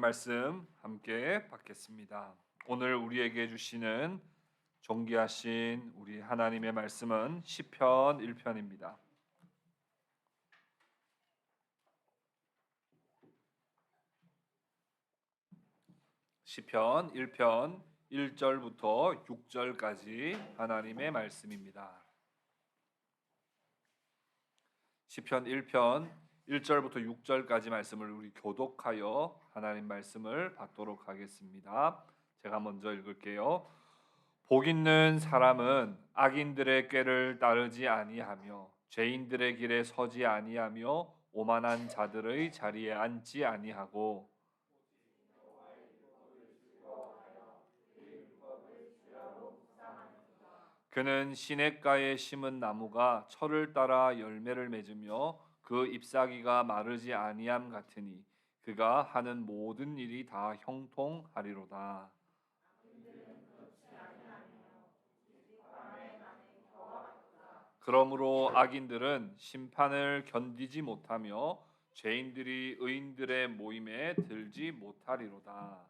말씀 함께 받겠습니다. 오늘 우리에게 주시는 존귀하신 우리 하나님의 말씀은 시편 1편입니다. 시편 1편 1절부터 6절까지 하나님의 말씀입니다. 시편 1편 1절부터 6절까지 말씀을 우리 교독하여 하나님 말씀을 받도록 하겠습니다. 제가 먼저 읽을게요. 복 있는 사람은 악인들의 꾀를 따르지 아니하며 죄인들의 길에 서지 아니하며 오만한 자들의 자리에 앉지 아니하고 그는 시냇가에 심은 나무가 철을 따라 열매를 맺으며 그 잎사귀가 마르지 아니함 같으니 그가 하는 모든 일이 다 형통하리로다. 그러므로 악인들은 심판을 견디지 못하며 죄인들이 의인들의 모임에 들지 못하리로다.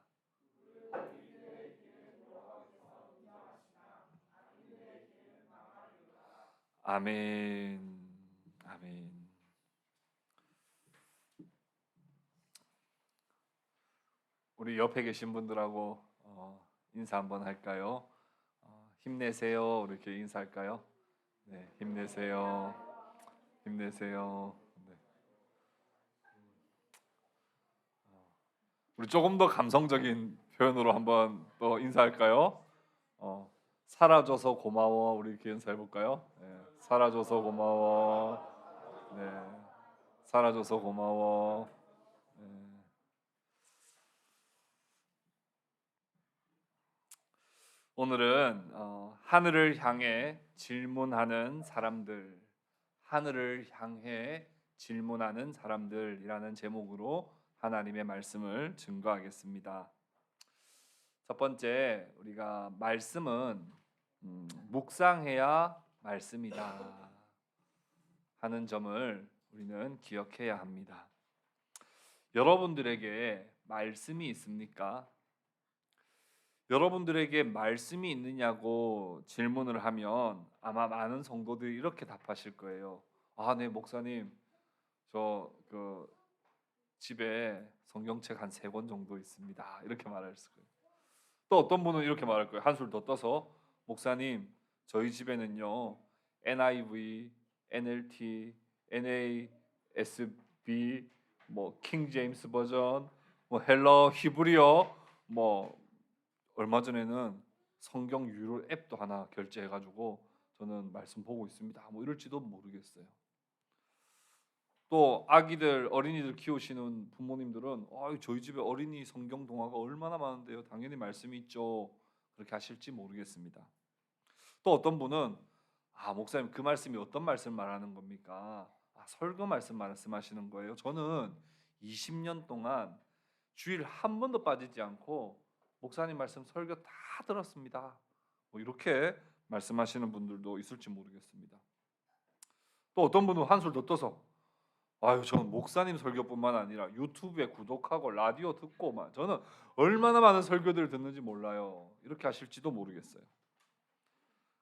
아멘. 아멘. 우리 옆에 계신 분들하고 인사 한번 할까요? 힘내세요. 이렇게 인사할까요? 네, 힘내세요. 힘내세요. 네. 우리 조금 더 감성적인 표현으로 한번 또 인사할까요? 살아줘서 고마워. 우리 이렇게 인사해 볼까요? 네, 살아줘서 고마워. 네, 살아줘서 고마워. 네. 오늘은 하늘을 향해 질문하는 사람들, 하늘을 향해 질문하는 사람들이라는 제목으로 하나님의 말씀을 증거하겠습니다. 첫 번째, 우리가 말씀은 묵상해야 말씀이다 하는 점을 우리는 기억해야 합니다. 여러분들에게 말씀이 있습니까? 여러분들에게 말씀이 있느냐고 질문을 하면 아마 많은 성도들이 이렇게 답하실 거예요. 네, 목사님, 저 집에 성경책 한 3권 정도 있습니다. 이렇게 말할 거예요. 또 어떤 분은 이렇게 말할 거예요. 한술 더 떠서, 목사님, 저희 집에는요 NIV, NLT, NASB, 킹 제임스 버전, 헬러 히브리어, 얼마 전에는 성경 유료 앱도 하나 결제해가지고 저는 말씀 보고 있습니다. 이럴지도 모르겠어요. 또 아기들, 어린이들 키우시는 부모님들은 저희 집에 어린이 성경 동화가 얼마나 많은데요. 당연히 말씀이 있죠. 그렇게 하실지 모르겠습니다. 또 어떤 분은 목사님, 그 말씀이 어떤 말씀 말하는 겁니까? 설교 말씀하시는 거예요. 저는 20년 동안 주일 한 번도 빠지지 않고 목사님 말씀 설교 다 들었습니다. 이렇게 말씀하시는 분들도 있을지 모르겠습니다. 또 어떤 분은 한술 더 떠서 저는 목사님 설교뿐만 아니라 유튜브에 구독하고 라디오 듣고 저는 얼마나 많은 설교들을 듣는지 몰라요. 이렇게 하실지도 모르겠어요.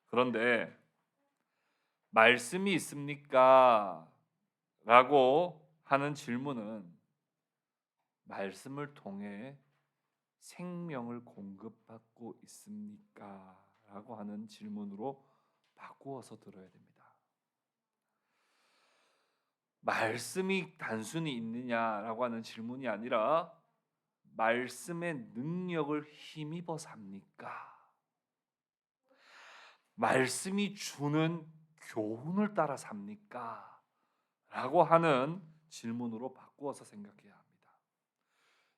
그런데 말씀이 있습니까? 라고 하는 질문은 말씀을 통해 생명을 공급받고 있습니까? 라고 하는 질문으로 바꾸어서 들어야 됩니다. 말씀이 단순히 있느냐라고 하는 질문이 아니라 말씀의 능력을 힘입어 삽니까? 말씀이 주는 교훈을 따라 삽니까? 라고 하는 질문으로 바꾸어서 생각해야 합니다.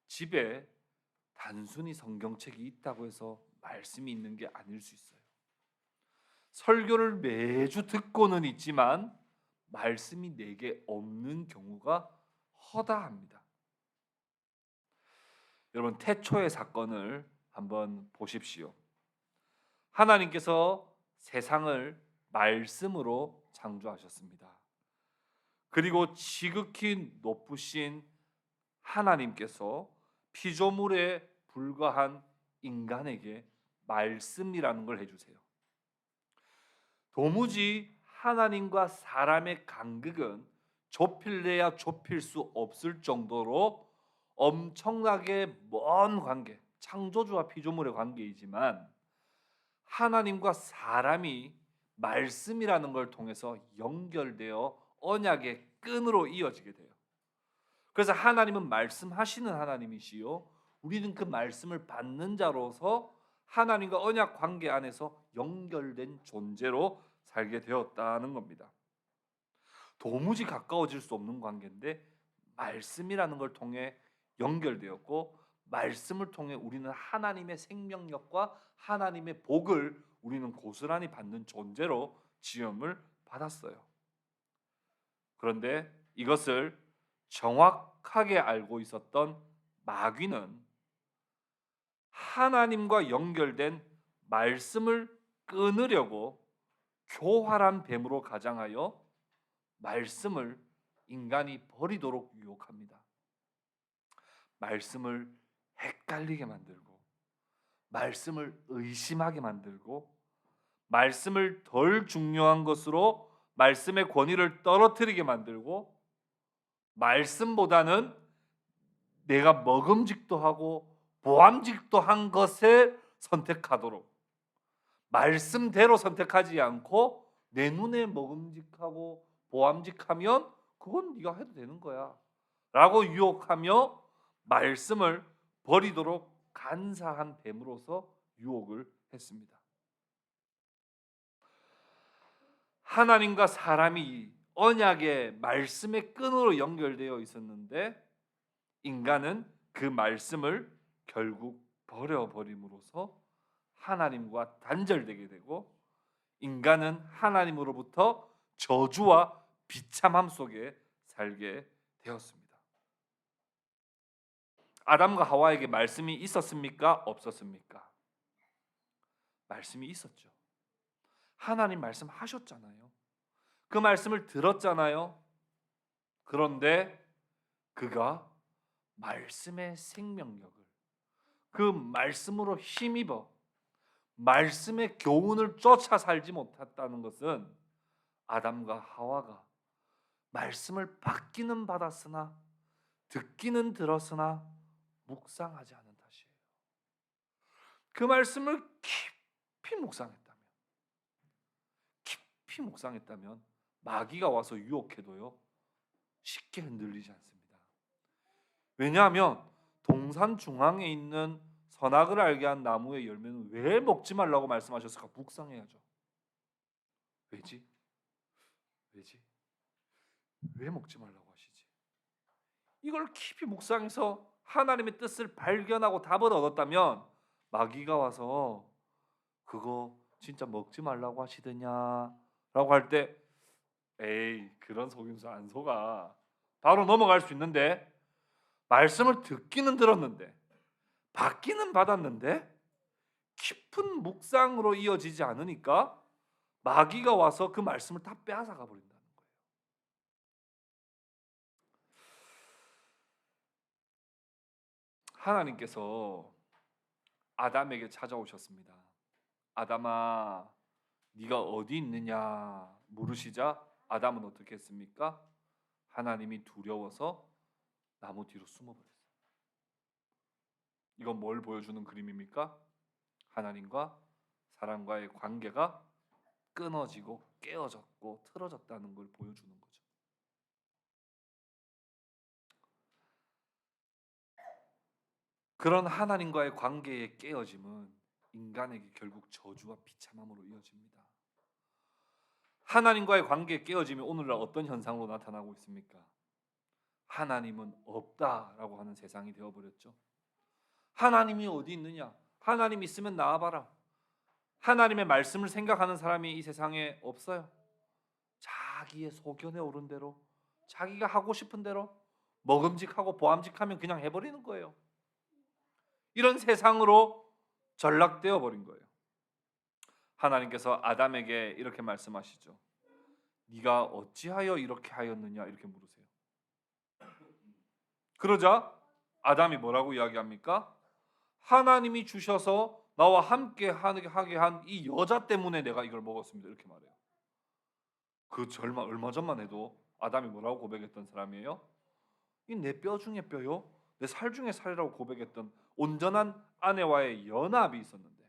집에 단순히 성경책이 있다고 해서 말씀이 있는 게 아닐 수 있어요. 설교를 매주 듣고는 있지만 말씀이 내게 없는 경우가 허다합니다. 여러분, 태초의 사건을 한번 보십시오. 하나님께서 세상을 말씀으로 창조하셨습니다. 그리고 지극히 높으신 하나님께서 피조물에 불과한 인간에게 말씀이라는 걸 해주세요. 도무지 하나님과 사람의 간극은 좁힐래야 좁힐 수 없을 정도로 엄청나게 먼 관계, 창조주와 피조물의 관계이지만 하나님과 사람이 말씀이라는 걸 통해서 연결되어 언약의 끈으로 이어지게 돼요. 그래서 하나님은 말씀하시는 하나님이시요, 우리는 그 말씀을 받는 자로서 하나님과 언약 관계 안에서 연결된 존재로 살게 되었다는 겁니다. 도무지 가까워질 수 없는 관계인데 말씀이라는 걸 통해 연결되었고, 말씀을 통해 우리는 하나님의 생명력과 하나님의 복을 우리는 고스란히 받는 존재로 지음을 받았어요. 그런데 이것을 정확하게 알고 있었던 마귀는 하나님과 연결된 말씀을 끊으려고 교활한 뱀으로 가장하여 말씀을 인간이 버리도록 유혹합니다. 말씀을 헷갈리게 만들고, 말씀을 의심하게 만들고, 말씀을 덜 중요한 것으로 말씀의 권위를 떨어뜨리게 만들고, 말씀보다는 내가 먹음직도 하고 보암직도 한 것을 선택하도록, 말씀대로 선택하지 않고 내 눈에 먹음직하고 보암직하면 그건 네가 해도 되는 거야 라고 유혹하며 말씀을 버리도록 간사한 뱀으로서 유혹을 했습니다. 하나님과 사람이 언약의 말씀의 끈으로 연결되어 있었는데 인간은 그 말씀을 결국 버려버림으로써 하나님과 단절되게 되고, 인간은 하나님으로부터 저주와 비참함 속에 살게 되었습니다. 아담과 하와에게 말씀이 있었습니까? 없었습니까? 말씀이 있었죠. 하나님 말씀하셨잖아요. 그 말씀을 들었잖아요. 그런데 그가 말씀의 생명력을, 그 말씀으로 힘입어 말씀의 교훈을 쫓아 살지 못했다는 것은 아담과 하와가 말씀을 받기는 받았으나 듣기는 들었으나 묵상하지 않은 탓이에요. 그 말씀을 깊이 묵상했다면 마귀가 와서 유혹해도요 쉽게 흔들리지 않습니다. 왜냐하면 동산 중앙에 있는 선악을 알게 한 나무의 열매는 왜 먹지 말라고 말씀하셨을까? 묵상해야죠. 왜지? 왜 먹지 말라고 하시지? 이걸 깊이 묵상해서 하나님의 뜻을 발견하고 답을 얻었다면 마귀가 와서 그거 진짜 먹지 말라고 하시더냐 라고 할 때 에이, 그런 속임수 안 속아, 바로 넘어갈 수 있는데, 말씀을 듣기는 들었는데 받기는 받았는데 깊은 묵상으로 이어지지 않으니까 마귀가 와서 그 말씀을 다 빼앗아가 버린다는 거예요. 하나님께서 아담에게 찾아오셨습니다. 아담아, 네가 어디 있느냐 물으시자 아담은 어떻게 했습니까? 하나님이 두려워서 나무 뒤로 숨어버렸어요. 이건 뭘 보여주는 그림입니까? 하나님과 사람과의 관계가 끊어지고 깨어졌고 틀어졌다는 걸 보여주는 거죠. 그런 하나님과의 관계의 깨어짐은 인간에게 결국 저주와 비참함으로 이어집니다. 하나님과의 관계의 깨어짐이 오늘날 어떤 현상으로 나타나고 있습니까? 하나님은 없다라고 하는 세상이 되어버렸죠. 하나님이 어디 있느냐? 하나님 있으면 나와봐라. 하나님의 말씀을 생각하는 사람이 이 세상에 없어요. 자기의 소견에 오른 대로, 자기가 하고 싶은 대로 먹음직하고 보암직하면 그냥 해버리는 거예요. 이런 세상으로 전락되어 버린 거예요. 하나님께서 아담에게 이렇게 말씀하시죠. 네가 어찌하여 이렇게 하였느냐 이렇게 물으세요. 그러자 아담이 뭐라고 이야기합니까? 하나님이 주셔서 나와 함께 하게 한 이 여자 때문에 내가 이걸 먹었습니다. 이렇게 말해요. 그 얼마 전만 해도 아담이 뭐라고 고백했던 사람이에요? 이 내 뼈 중에 뼈요, 내 살 중에 살이라고 고백했던 온전한 아내와의 연합이 있었는데,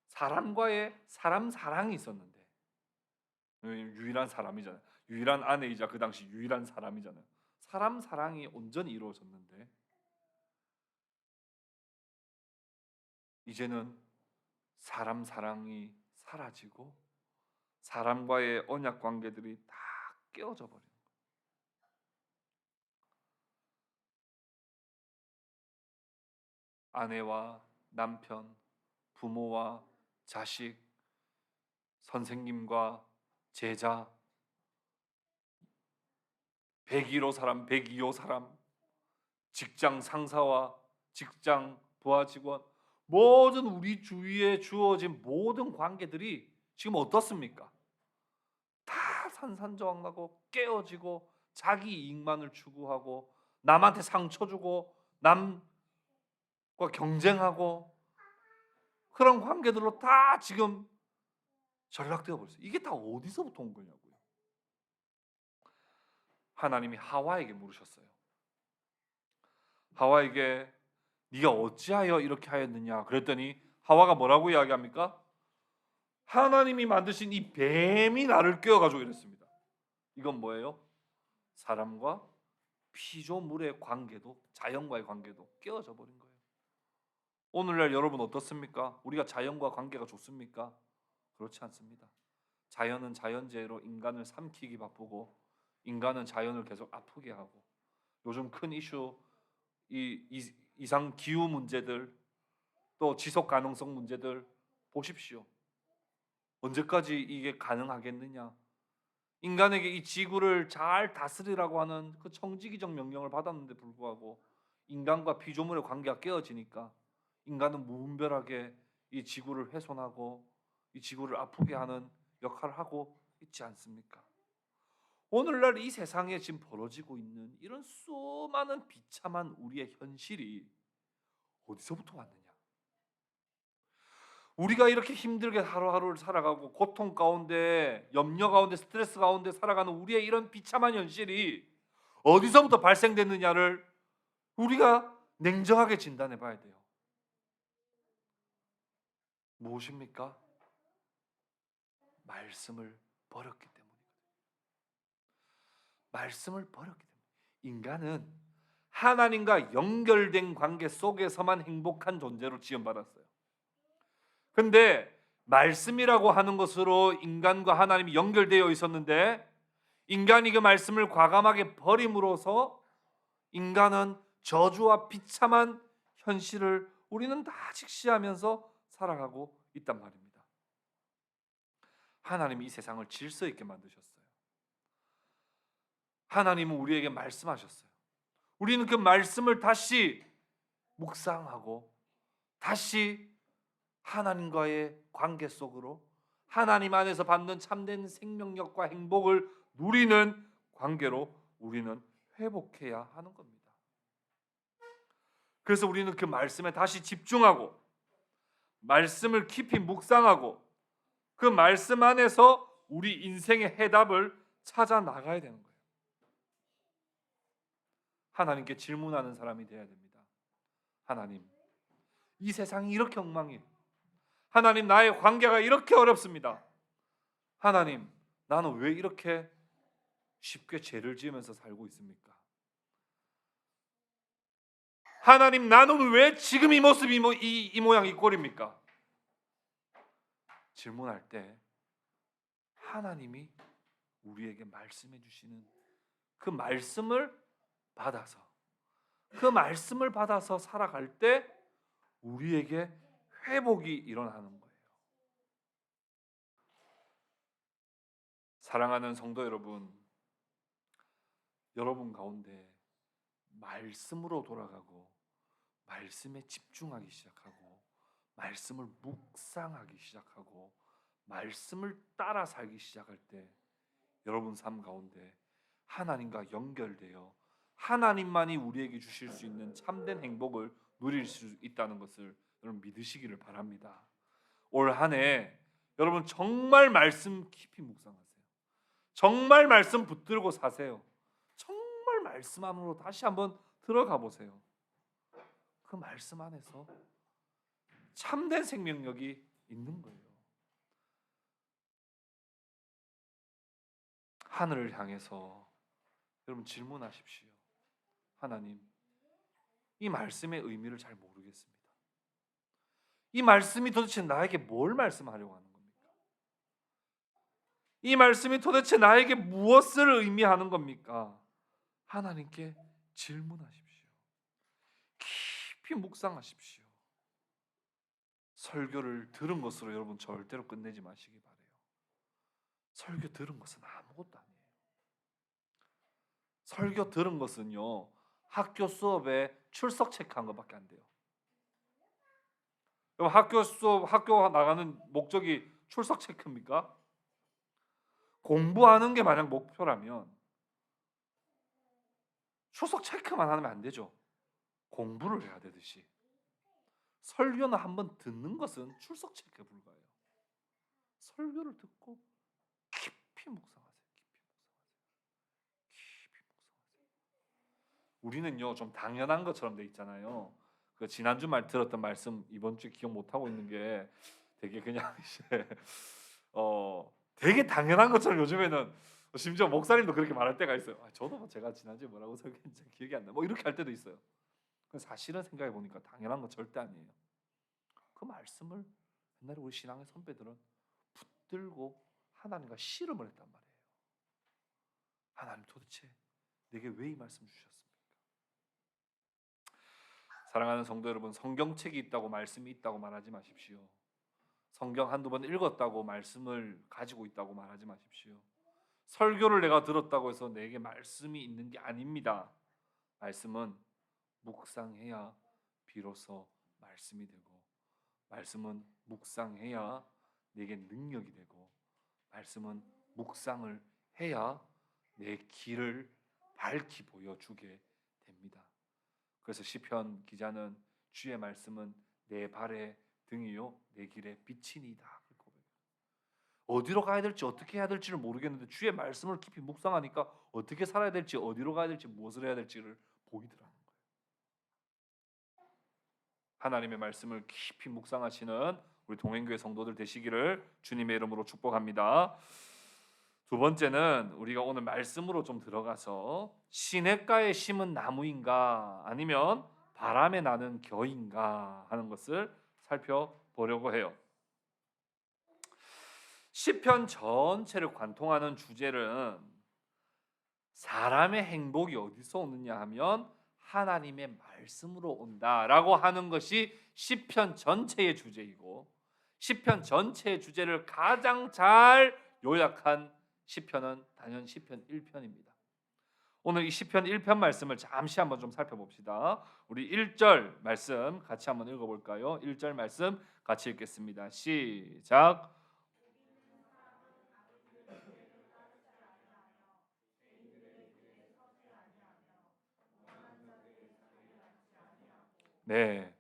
사람과의 사람 사랑이 있었는데, 유일한 사람이잖아요. 유일한 아내이자 그 당시 유일한 사람이잖아요. 사람 사랑이 온전히 이루어졌는데 이제는 사람 사랑이 사라지고 사람과의 언약 관계들이 다 깨어져 버린 거예요. 아내와 남편, 부모와 자식, 선생님과 제자, 101호 사람, 102호 사람, 직장 상사와 직장 부하 직원, 모든 우리 주위에 주어진 모든 관계들이 지금 어떻습니까? 다 산산조각나고 깨어지고 자기 이익만을 추구하고 남한테 상처 주고 남과 경쟁하고 그런 관계들로 다 지금 전락되어 버렸어요. 이게 다 어디서부터 온 거냐고요. 하나님이 하와에게 물으셨어요. 하와에게 네가 어찌하여 이렇게 하였느냐 그랬더니 하와가 뭐라고 이야기합니까? 하나님이 만드신 이 뱀이 나를 꿰어가지고 이랬습니다. 이건 뭐예요? 사람과 피조물의 관계도, 자연과의 관계도 깨어져 버린 거예요. 오늘날 여러분 어떻습니까? 우리가 자연과 관계가 좋습니까? 그렇지 않습니다. 자연은 자연재해로 인간을 삼키기 바쁘고 인간은 자연을 계속 아프게 하고, 요즘 큰 이슈 이상 기후 문제들, 또 지속 가능성 문제들 보십시오. 언제까지 이게 가능하겠느냐? 인간에게 이 지구를 잘 다스리라고 하는 그 청지기적 명령을 받았는데 불구하고 인간과 피조물의 관계가 깨어지니까 인간은 무분별하게 이 지구를 훼손하고 이 지구를 아프게 하는 역할을 하고 있지 않습니까? 오늘날 이 세상에 지금 벌어지고 있는 이런 수많은 비참한 우리의 현실이 어디서부터 왔느냐? 우리가 이렇게 힘들게 하루하루를 살아가고 고통 가운데, 염려 가운데, 스트레스 가운데 살아가는 우리의 이런 비참한 현실이 어디서부터 발생됐느냐를 우리가 냉정하게 진단해 봐야 돼요. 무엇입니까? 말씀을 버렸기 때문이거든요. 말씀을 버렸기 때문에. 인간은 하나님과 연결된 관계 속에서만 행복한 존재로 지음받았어요. 근데 말씀이라고 하는 것으로 인간과 하나님이 연결되어 있었는데 인간이 그 말씀을 과감하게 버림으로써 인간은 저주와 비참한 현실을 우리는 다 직시하면서 살아가고 있단 말입니다. 하나님이 이 세상을 질서 있게 만드셨어요. 하나님은 우리에게 말씀하셨어요. 우리는 그 말씀을 다시 묵상하고 다시 하나님과의 관계 속으로 하나님 안에서 받는 참된 생명력과 행복을 누리는 관계로 우리는 회복해야 하는 겁니다. 그래서 우리는 그 말씀에 다시 집중하고 말씀을 깊이 묵상하고 그 말씀 안에서 우리 인생의 해답을 찾아 나가야 되는 거예요. 하나님께 질문하는 사람이 되어야 됩니다. 하나님, 이 세상이 이렇게 엉망이에요. 하나님, 나의 관계가 이렇게 어렵습니다. 하나님, 나는 왜 이렇게 쉽게 죄를 지으면서 살고 있습니까? 하나님, 나는 왜 지금 이 모습, 이 모양, 이 꼴입니까? 질문할 때 하나님이 우리에게 말씀해 주시는 그 말씀을 받아서 살아갈 때 우리에게 회복이 일어나는 거예요. 사랑하는 성도 여러분, 여러분 가운데 말씀으로 돌아가고 말씀에 집중하기 시작하고 말씀을 묵상하기 시작하고 말씀을 따라 살기 시작할 때 여러분 삶 가운데 하나님과 연결되어 하나님만이 우리에게 주실 수 있는 참된 행복을 누릴 수 있다는 것을 여러분 믿으시기를 바랍니다. 올 한 해 여러분 정말 말씀 깊이 묵상하세요. 정말 말씀 붙들고 사세요. 정말 말씀 안으로 다시 한번 들어가 보세요. 그 말씀 안에서 참된 생명력이 있는 거예요. 하늘을 향해서 여러분 질문하십시오. 하나님, 이 말씀의 의미를 잘 모르겠습니다. 이 말씀이 도대체 나에게 뭘 말씀하려고 하는 겁니까? 이 말씀이 도대체 나에게 무엇을 의미하는 겁니까? 하나님께 질문하십시오. 깊이 묵상하십시오. 설교를 들은 것으로 여러분 절대로 끝내지 마시기 바래요. 설교 들은 것은 아무것도 아니에요. 설교 들은 것은요, 학교 수업에 출석 체크한 것밖에 안 돼요. 그럼 학교 수업, 학교 나가는 목적이 출석 체크입니까? 공부하는 게 만약 목표라면 출석 체크만 하면 안 되죠. 공부를 해야 되듯이. 설교는 한번 듣는 것은 출석 체크에 불과해요. 설교를 듣고 깊이 묵상하세요. 깊이 묵상하세요. 우리는요 좀 당연한 것처럼 돼 있잖아요. 그 지난주 말 들었던 말씀 이번 주에 기억 못 하고 있는 게 되게 그냥 이제 되게 당연한 것처럼 요즘에는 심지어 목사님도 그렇게 말할 때가 있어요. 저도 제가 지난주에 뭐라고 설교했는지 기억이 안 나. 뭐 이렇게 할 때도 있어요. 사실은 생각해 보니까 당연한 거 절대 아니에요. 그 말씀을 옛날에 우리 신앙의 선배들은 붙들고 하나님과 씨름을 했단 말이에요. 하나님 도대체 내게 왜 이 말씀 주셨습니까? 사랑하는 성도 여러분, 성경책이 있다고 말씀이 있다고 말하지 마십시오. 성경 한두 번 읽었다고 말씀을 가지고 있다고 말하지 마십시오. 설교를 내가 들었다고 해서 내게 말씀이 있는 게 아닙니다. 말씀은 묵상해야 비로소 말씀이 되고, 말씀은 묵상해야 내게 능력이 되고, 말씀은 묵상을 해야 내 길을 밝히 보여주게 됩니다. 그래서 시편 기자는 주의 말씀은 내 발의 등이요 내 길의 빛이니이다. 어디로 가야 될지 어떻게 해야 될지를 모르겠는데 주의 말씀을 깊이 묵상하니까 어떻게 살아야 될지 어디로 가야 될지 무엇을 해야 될지를 보이더라는 거예요. 하나님의 말씀을 깊이 묵상하시는 우리 동행교회 성도들 되시기를 주님의 이름으로 축복합니다. 두 번째는 우리가 오늘 말씀으로 좀 들어가서 시냇가에 심은 나무인가 아니면 바람에 나는 겨인가 하는 것을 살펴보려고 해요. 시편 전체를 관통하는 주제는 사람의 행복이 어디서 오느냐 하면 하나님의 말씀으로 온다라고 하는 것이 시편 전체의 주제이고, 시편 전체의 주제를 가장 잘 요약한 시편은 단연 시편 1편입니다. 오늘 이 시편 1편 말씀을 잠시 한번 좀 살펴봅시다. 우리 1절 말씀 같이 한번 읽어볼까요? 1절 말씀 같이 읽겠습니다. 시작. 네,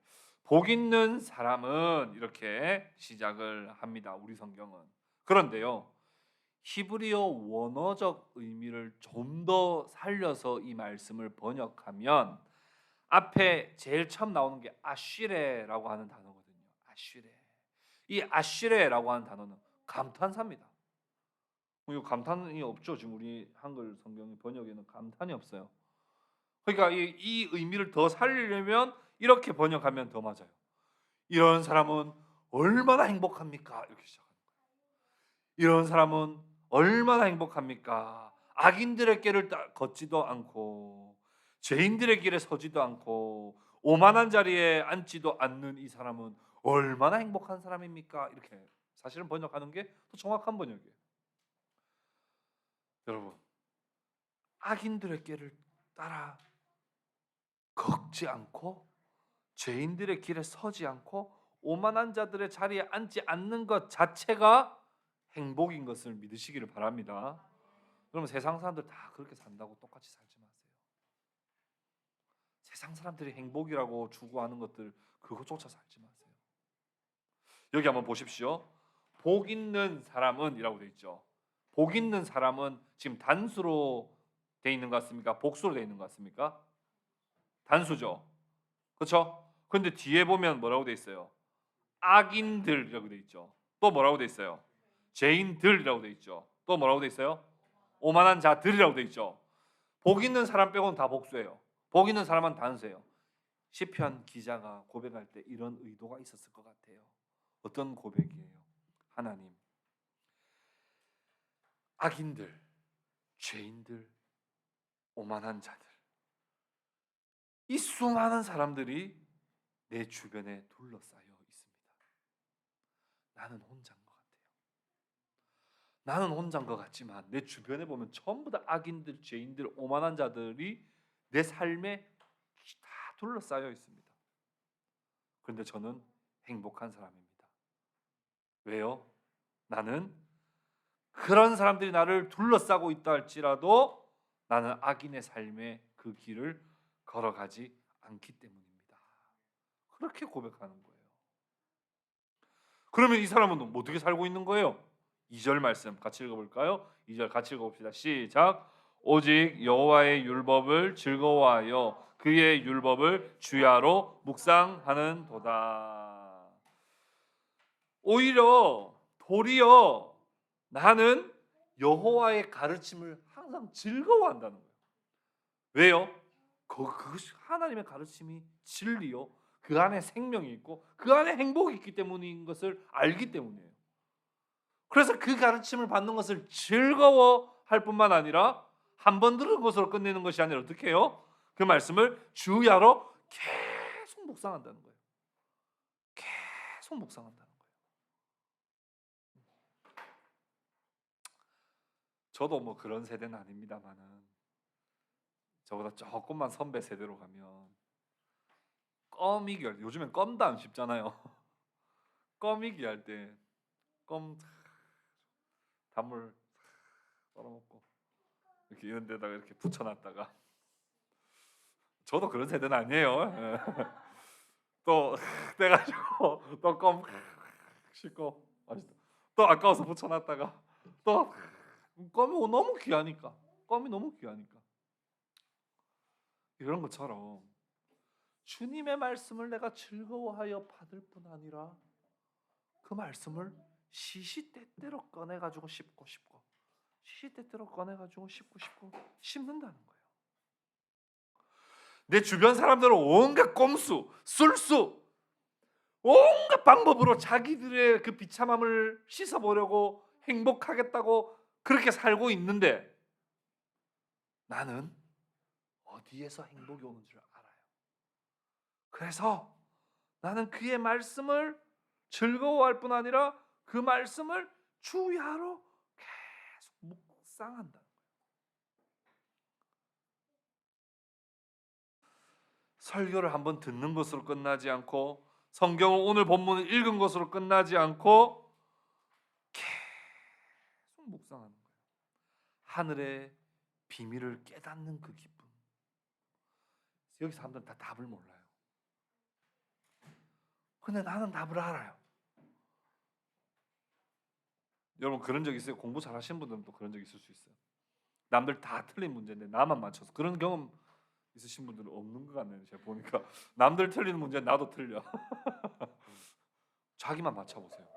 복 있는 사람은 이렇게 시작을 합니다. 우리 성경은. 그런데요, 히브리어 원어적 의미를 좀 더 살려서 이 말씀을 번역하면 앞에 제일 처음 나오는 게 아쉬레라고 하는 단어거든요. 아쉬레. 이 아쉬레라고 하는 단어는 감탄사입니다. 이거 감탄이 없죠. 지금 우리 한글 성경 번역에는 감탄이 없어요. 그러니까 이 의미를 더 살리려면 이렇게 번역하면 더 맞아요. 이런 사람은 얼마나 행복합니까? 이렇게 시작합니다. 이런 사람은 얼마나 행복합니까? 악인들의 길을 걷지도 않고 죄인들의 길에 서지도 않고 오만한 자리에 앉지도 않는 이 사람은 얼마나 행복한 사람입니까? 이렇게 사실은 번역하는 게 더 정확한 번역이에요. 여러분, 악인들의 길을 따라 걷지 않고 죄인들의 길에 서지 않고 오만한 자들의 자리에 앉지 않는 것 자체가 행복인 것을 믿으시기를 바랍니다. 그러면 세상 사람들 다 그렇게 산다고 똑같이 살지 마세요. 세상 사람들이 행복이라고 추구하는 것들 그것조차 살지 마세요. 여기 한번 보십시오. 복 있는 사람은 이라고 되어 있죠. 복 있는 사람은 지금 단수로 되어 있는 것 같습니까? 복수로 되어 있는 것 같습니까? 단수죠. 그렇죠? 근데 뒤에 보면 뭐라고 되어 있어요? 악인들이라고 되어 있죠. 또 뭐라고 되어 있어요? 죄인들이라고 되어 있죠. 또 뭐라고 되어 있어요? 오만한 자들이라고 되어 있죠. 복 있는 사람 빼고는 다 복수예요. 복 있는 사람은 단수예요. 시편 기자가 고백할 때 이런 의도가 있었을 것 같아요. 어떤 고백이에요? 하나님, 악인들, 죄인들, 오만한 자들, 이 수많은 사람들이 내 주변에 둘러싸여 있습니다. 나는 혼자인 것 같아요. 나는 혼자인 것 같지만 내 주변에 보면 전부 다 악인들, 죄인들, 오만한 자들이 내 삶에 다 둘러싸여 있습니다. 그런데 저는 행복한 사람입니다. 왜요? 나는 그런 사람들이 나를 둘러싸고 있다 할지라도 나는 악인의 삶의 그 길을 걸어가지 않기 때문입니다. 그렇게 고백하는 거예요. 그러면 이 사람은 어떻게 살고 있는 거예요? 2절 말씀 같이 읽어볼까요? 2절 같이 읽어봅시다. 시작. 오직 여호와의 율법을 즐거워하여 그의 율법을 주야로 묵상하는 도다. 오히려 도리어 나는 여호와의 가르침을 항상 즐거워한다는 거예요. 왜요? 그것이 하나님의 가르침이 진리요. 그 안에 생명이 있고 그 안에 행복이 있기 때문인 것을 알기 때문이에요. 그래서 그 가르침을 받는 것을 즐거워할 뿐만 아니라 한 번 들은 것으로 끝내는 것이 아니라 어떻게 해요? 그 말씀을 주야로 계속 묵상한다는 거예요. 계속 묵상한다는 거예요. 저도 뭐 그런 세대는 아닙니다만은 저보다 조금만 선배 세대로 가면 껌이기 할 때, 요즘엔 껌도 안 씹잖아요. 껌이기 할 때 껌 단물 썰어먹고 이렇게 이런 데다가 이렇게 붙여놨다가 저도 그런 세대는 아니에요. 또 떼가지고 또 껌 씹고 맛있다. 또 아까워서 붙여놨다가 또 껌이 너무 귀하니까 껌이 너무 귀하니까 이런 것처럼 주님의 말씀을 내가 즐거워하여 받을 뿐 아니라 그 말씀을 시시때때로 꺼내가지고 씹고 시시때때로 꺼내가지고 씹고 씹는다는 거예요. 내 주변 사람들은 온갖 꼼수, 술수, 온갖 방법으로 자기들의 그 비참함을 씻어보려고 행복하겠다고 그렇게 살고 있는데 나는 어디에서 행복이 오는 줄 알아요. 그래서 나는 그의 말씀을 즐거워할 뿐 아니라 그 말씀을 주야로 계속 묵상한다. 설교를 한번 듣는 것으로 끝나지 않고 성경을 오늘 본문을 읽은 것으로 끝나지 않고 계속 묵상하는 거예요. 하늘의 비밀을 깨닫는 그 기쁨. 여기 사람들은 다 답을 몰라요. 근데 나는 답을 알아요. 여러분 그런 적 있어요? 공부 잘하시는 분들은 또 그런 적 있을 수 있어요. 남들 다 틀린 문제인데 나만 맞춰서 그런 경험 있으신 분들은 없는 것 같네요. 제가 보니까 남들 틀리는 문제 나도 틀려. 자기만 맞춰보세요.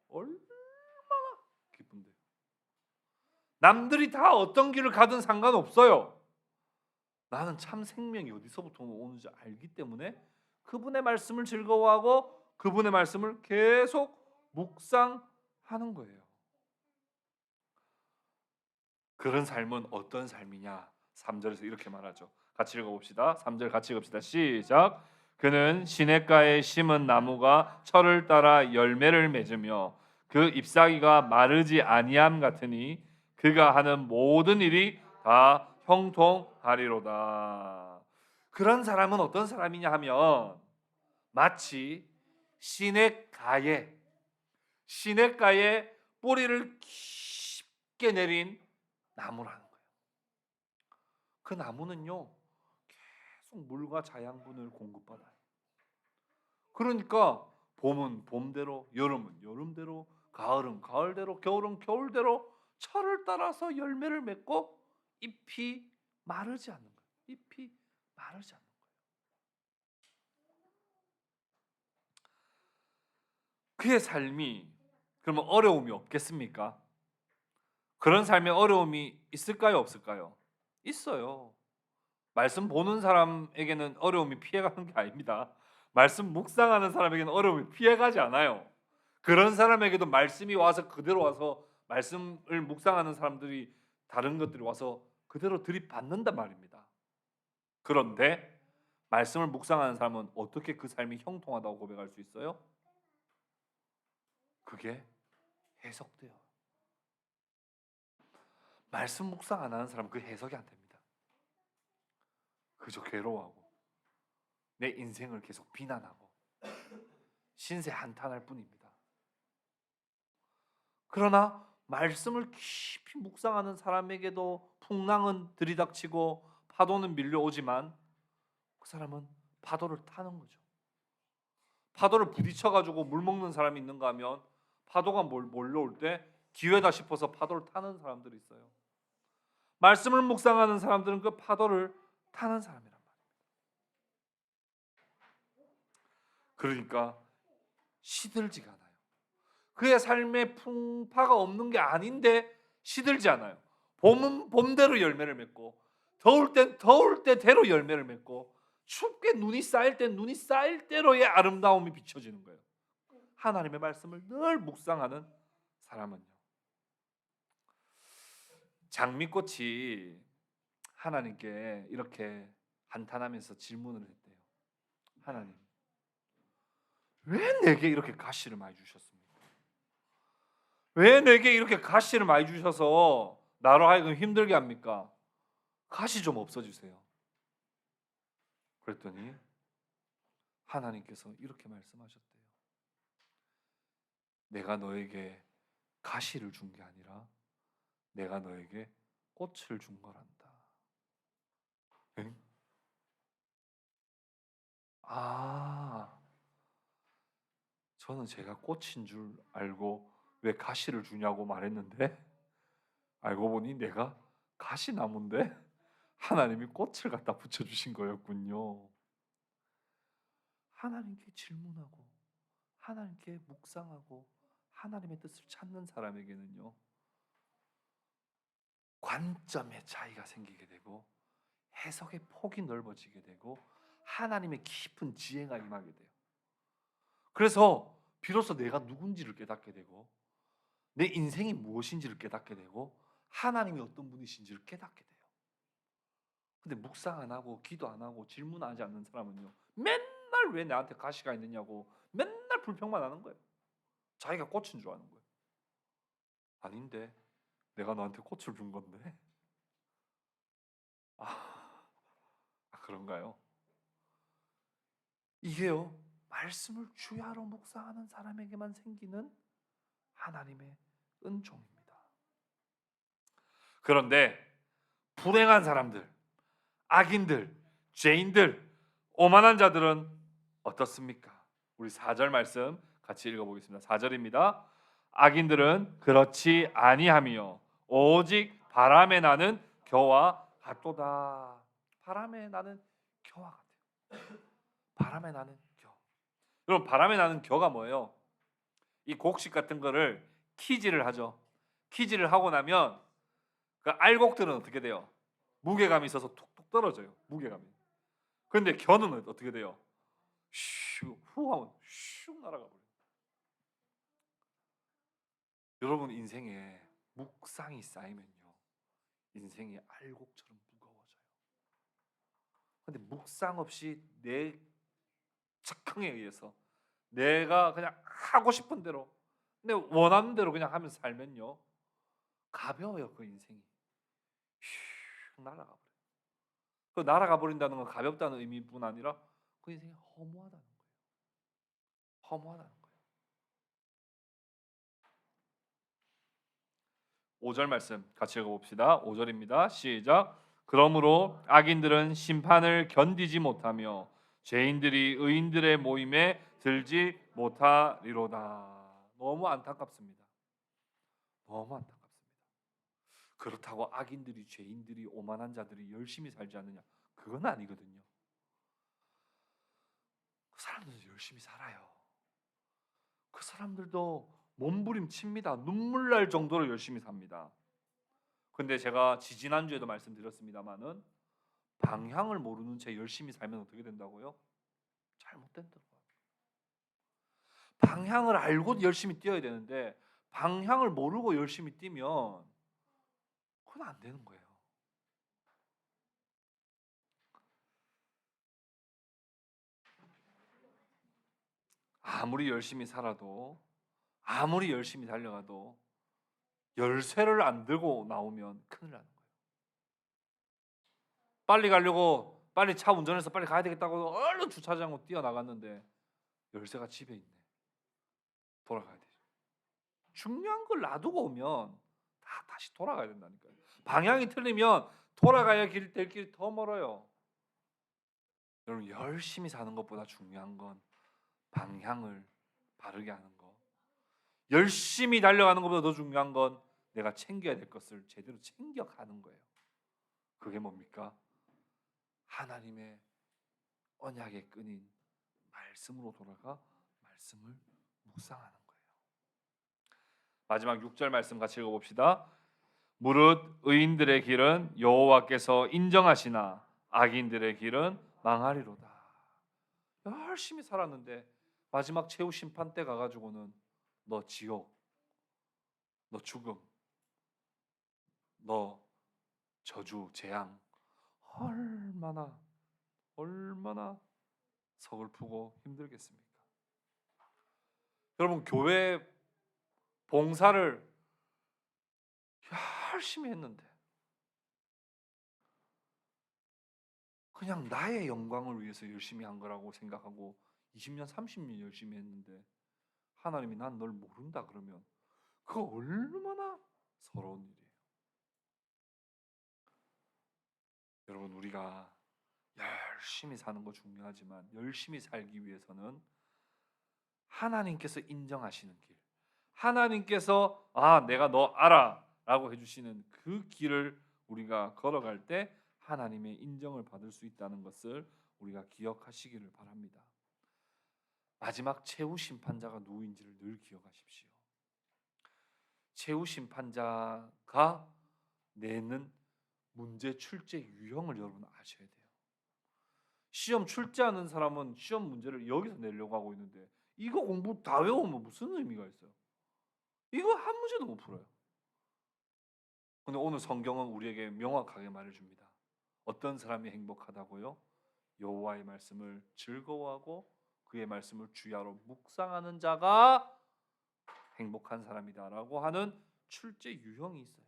얼마나 기쁜데. 남들이 다 어떤 길을 가든 상관없어요. 나는 참 생명이 어디서부터 오는지 알기 때문에 그분의 말씀을 즐거워하고 그분의 말씀을 계속 묵상하는 거예요. 그런 삶은 어떤 삶이냐? 3절에서 이렇게 말하죠. 같이 읽어봅시다. 3절 같이 읽읍시다. 시작. 그는 시냇가에 심은 나무가 철을 따라 열매를 맺으며 그 잎사귀가 마르지 아니함 같으니 그가 하는 모든 일이 다 형통하리로다. 그런 사람은 어떤 사람이냐 하면 마치 시냇가에 뿌리를 깊게 내린 나무라는 거예요. 그 나무는요 계속 계속 물과 자양분을 공급받아요. 그러니까 봄은 봄대로, 여름은 여름대로, 가을은 가을대로, 겨울은 겨울대로 철을 따라서 열매를 맺고 잎이 마르지 않는 거예요. 잎이 마르지 않는 거예요. 그의 삶이 그러면 어려움이 없겠습니까? 그런 삶에 어려움이 있을까요, 없을까요? 있어요. 말씀 보는 사람에게는 어려움이 피해가는 게 아닙니다. 말씀 묵상하는 사람에게는 어려움이 피해가지 않아요. 그런 사람에게도 말씀이 와서 그대로 와서 말씀을 묵상하는 사람들이 다른 것들이 와서 그대로 들이받는단 말입니다. 그런데 말씀을 묵상하는 사람은 어떻게 그 삶이 형통하다고 고백할 수 있어요? 그게 해석돼요. 말씀 묵상 안 하는 사람은 그 해석이 안 됩니다. 그저 괴로워하고 내 인생을 계속 비난하고 신세 한탄할 뿐입니다. 그러나 말씀을 깊이 묵상하는 사람에게도 풍랑은 들이닥치고 파도는 밀려오지만 그 사람은 파도를 타는 거죠. 파도를 부딪혀가지고 물 먹는 사람이 있는가 하면 파도가 몰려올 때 기회다 싶어서 파도를 타는 사람들이 있어요. 말씀을 묵상하는 사람들은 그 파도를 타는 사람이란 말이에요. 그러니까 시들지가 않아요. 그의 삶에 풍파가 없는 게 아닌데 시들지 않아요. 봄은 봄대로 열매를 맺고 더울 땐 더울 때대로 열매를 맺고 춥게 눈이 쌓일 땐 눈이 쌓일 대로의 아름다움이 비춰지는 거예요. 하나님의 말씀을 늘 묵상하는 사람은요. 장미꽃이 하나님께 이렇게 한탄하면서 질문을 했대요. 하나님, 왜 내게 이렇게 가시를 많이 주셨습니까? 왜 내게 이렇게 가시를 많이 주셔서 나로 하여금 힘들게 합니까? 가시 좀 없어주세요. 그랬더니 하나님께서 이렇게 말씀하셨대요. 내가 너에게 가시를 준 게 아니라 내가 너에게 꽃을 준 거란다. 응? 아, 저는 제가 꽃인 줄 알고 왜 가시를 주냐고 말했는데 알고 보니 내가 가시나무인데 하나님이 꽃을 갖다 붙여주신 거였군요. 하나님께 질문하고 하나님께 묵상하고 하나님의 뜻을 찾는 사람에게는요, 관점의 차이가 생기게 되고 해석의 폭이 넓어지게 되고 하나님의 깊은 지혜가 임하게 돼요. 그래서 비로소 내가 누군지를 깨닫게 되고 내 인생이 무엇인지를 깨닫게 되고 하나님이 어떤 분이신지를 깨닫게 돼요. 근데 묵상 안 하고 기도 안 하고 질문하지 않는 사람은요, 맨날 왜 나한테 가시가 있느냐고 맨날 불평만 하는 거예요. 자기가 꽃인 줄 아는 거예요. 아닌데 내가 너한테 꽃을 준 건데. 그런가요? 이게요, 말씀을 주야로 묵상하는 사람에게만 생기는 하나님의 은총입니다. 그런데 불행한 사람들, 악인들, 죄인들, 오만한 자들은 어떻습니까? 우리 4절 말씀 같이 읽어보겠습니다. 4절입니다. 악인들은 그렇지 아니하며 오직 바람에 나는 겨와 같도다. 바람에 나는 겨와 같아요. 바람에 나는 겨. 여러분, 바람에 나는 겨가 뭐예요? 이 곡식 같은 거를 키질을 하죠. 키질을 하고 나면 그 알곡들은 어떻게 돼요? 무게감이 있어서 툭툭 떨어져요. 무게감이. 그런데 겨는 어떻게 돼요? 슉, 후 하면 슉 날아가 버려요. 여러분 인생에 묵상이 쌓이면요, 인생이 알곡처럼 무거워져요. 근데 묵상 없이 내 적흥에 의해서 내가 그냥 하고 싶은 대로 내 원하는 대로 그냥 하면서 살면요, 가벼워요. 그 인생이 슉 날아가 버려요. 그 날아가 버린다는 건 가볍다는 의미뿐 아니라 그 인생이 허무하다는 거예요. 허무하다는 거예요. 5절 말씀 같이 읽어봅시다. 5절입니다. 시작. 그러므로 악인들은 심판을 견디지 못하며 죄인들이 의인들의 모임에 들지 못하리로다. 너무 안타깝습니다. 너무 안타깝습니다. 그렇다고 악인들이, 죄인들이, 오만한 자들이 열심히 살지 않느냐? 그건 아니거든요. 그 사람들도 열심히 살아요. 그 사람들도 몸부림칩니다. 눈물 날 정도로 열심히 삽니다. 근데 제가 지지난주에도 말씀드렸습니다마는 방향을 모르는 채 열심히 살면 어떻게 된다고요? 잘못된다고요. 방향을 알고 열심히 뛰어야 되는데 방향을 모르고 열심히 뛰면 그건 안 되는 거예요. 아무리 열심히 살아도, 아무리 열심히 달려가도 열쇠를 안 들고 나오면 큰일 나는 거예요. 빨리 가려고 빨리 차 운전해서 빨리 가야 되겠다고 얼른 주차장으로 뛰어나갔는데 열쇠가 집에 있네. 돌아가야 되죠. 중요한 걸 놔두고 오면 다시 돌아가야 된다니까요. 방향이 틀리면 돌아가야 될 길이 더 멀어요. 여러분, 열심히 사는 것보다 중요한 건 방향을 바르게 하는 거. 열심히 달려가는 것보다 더 중요한 건 내가 챙겨야 될 것을 제대로 챙겨가는 거예요. 그게 뭡니까? 하나님의 언약의 끈인 말씀으로 돌아가 말씀을 묵상하는 거예요. 마지막 6절 말씀 같이 읽어봅시다. 무릇 의인들의 길은 여호와께서 인정하시나 악인들의 길은 망하리로다. 열심히 살았는데 마지막 최후 심판 때 가가지고는 너 지옥, 너 죽음, 너 저주, 재앙, 얼마나 서글프고 힘들겠습니까? 여러분, 교회 봉사를 열심히 했는데 그냥 나의 영광을 위해서 열심히 한 거라고 생각하고 20년, 30년 열심히 했는데 하나님이 난 널 모른다 그러면 그거 얼마나 서러운 일이에요. 여러분, 우리가 열심히 사는 거 중요하지만 열심히 살기 위해서는 하나님께서 인정하시는 길, 하나님께서 내가 너 알아 라고 해주시는 그 길을 우리가 걸어갈 때 하나님의 인정을 받을 수 있다는 것을 우리가 기억하시기를 바랍니다. 마지막 최후 심판자가 누구인지를 늘 기억하십시오. 최후 심판자가 내는 문제 출제 유형을 여러분 아셔야 돼요. 시험 출제하는 사람은 시험 문제를 여기서 내려고 하고 있는데 이거 공부 다 외우면 무슨 의미가 있어요? 이거 한 문제도 못 풀어요. 근데 오늘 성경은 우리에게 명확하게 말해줍니다. 어떤 사람이 행복하다고요? 여호와의 말씀을 즐거워하고 그의 말씀을 주야로 묵상하는 자가 행복한 사람이다라고 하는 출제 유형이 있어요.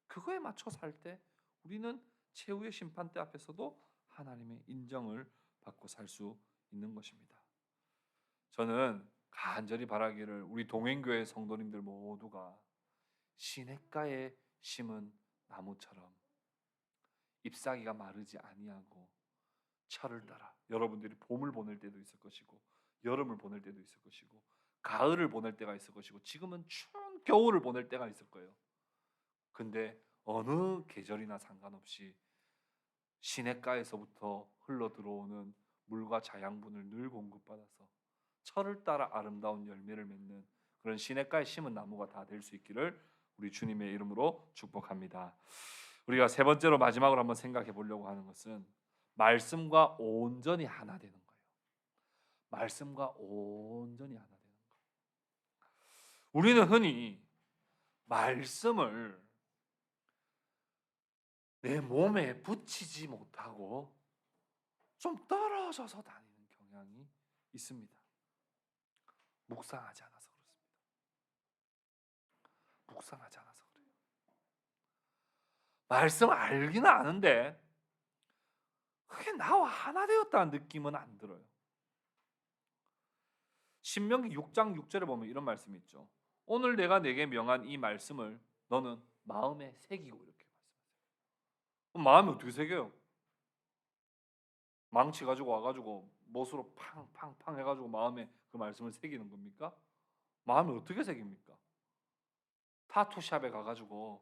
그거에 맞춰 살 때 우리는 최후의 심판대 앞에서도 하나님의 인정을 받고 살 수 있는 것입니다. 저는 간절히 바라기를 우리 동행교회 성도님들 모두가 시냇가에 심은 나무처럼 잎사귀가 마르지 아니하고 철을 따라 여러분들이 봄을 보낼 때도 있을 것이고 여름을 보낼 때도 있을 것이고 가을을 보낼 때가 있을 것이고 지금은 추운 겨울을 보낼 때가 있을 거예요. 근데 어느 계절이나 상관없이 시냇가에서부터 흘러 들어오는 물과 자양분을 늘 공급받아서 철을 따라 아름다운 열매를 맺는 그런 시냇가에 심은 나무가 다 될 수 있기를 우리 주님의 이름으로 축복합니다. 우리가 세 번째로 마지막으로 한번 생각해 보려고 하는 것은 말씀과 온전히 하나 되는 거예요. 말씀과 온전히 하나 되는 거예요. 우리는 흔히 말씀을 내 몸에 붙이지 못하고 좀 떨어져서 다니는 경향이 있습니다. 묵상하지 않아서 그렇습니다. 묵상하지 않아서 그래요. 말씀 알기는 아는데 그게 나와 하나 되었다는 느낌은 안 들어요. 신명기 6장 6절에 보면 이런 말씀이 있죠. 오늘 내가 내게 명한 이 말씀을 너는 마음에 새기고 이렇게 말씀하세요. 그럼 마음이 어떻게 새겨요? 망치 가지고 와가지고 못으로 팡팡팡 해가지고 마음에 그 말씀을 새기는 겁니까? 마음이 어떻게 새깁니까? 타투샵에 가가지고